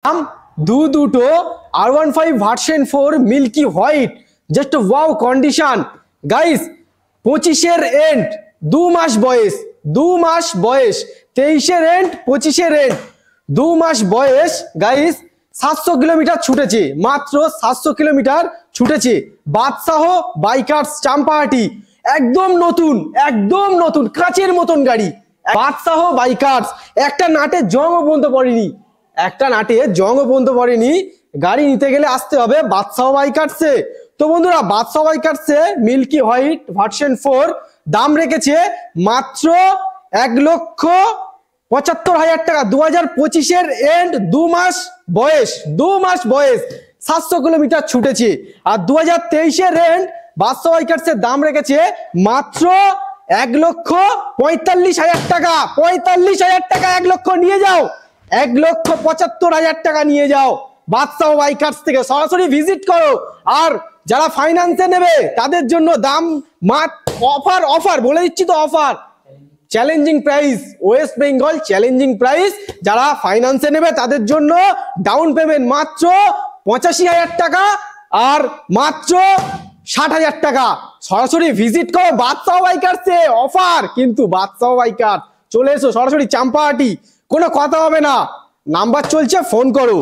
দাম দুটো R15 version 4 milky white, just wow condition guys. 25-এর এন্ড, 2 মাস বয়স, 2 মাস বয়স, 23-এর এন্ড 25-এর এন্ড, 2 মাস বয়স গাইস। 700 কিলোমিটার ছুটেছে, মাত্র 700 কিলোমিটার ছুটেছে। বাদশাহ বাইকার্স চাম্পাহাটি, একদম নতুন, একদম নতুন কাচের মতন গাড়ি। বাদশাহ বাইকার্স, একটা নাটে জংও পর্যন্ত পড়েনি, একটা নাটে জংও পর্যন্ত পড়েনি। গাড়ি নিতে গেলে আসতে হবে বাদশাহ বাইকার্সে। তো বন্ধুরা, বাদশাহ বাইকার্সে মিল্কি হোয়াইট ভার্সন 4 দাম রেখেছে মাত্র 1,75,000 টাকা। 2025-এর এন্ড, 2 মাস বয়স, 2 মাস বয়স, 700 কিলোমিটার ছুটেছে। আর 2023-এর এন্ড বাদশাহ বাইকার্সের দাম রেখেছে মাত্র 1,45,000 টাকা। 45,000 টাকা, 1 লক্ষ নিয়ে যাও, 1,75,000 টাকা নিয়ে যাও বাদশাহ বাইকার্স থেকে। সরাসরি ভিজিট করো। আর যারা ফাইন্যান্সে নেবে তাদের জন্য দাম অফার, অফার বলে দিচ্ছি তো, offer challenging price, West Bengal challenging price. যারা ফাইন্যান্সে নেবে তাদের জন্য ডাউন পেমেন্ট মাত্র 85,000 টাকা আর মাত্র 60,000 টাকা। সরাসরি ভিজিট করো বাদশাহ বাইকার্সে, অফার কিন্তু বাদশাহ বাইকার। চলে এসো সরাসরি চাম্পাহাটি, কোনো কথা হবে না, নাম্বার চলছে, ফোন করো।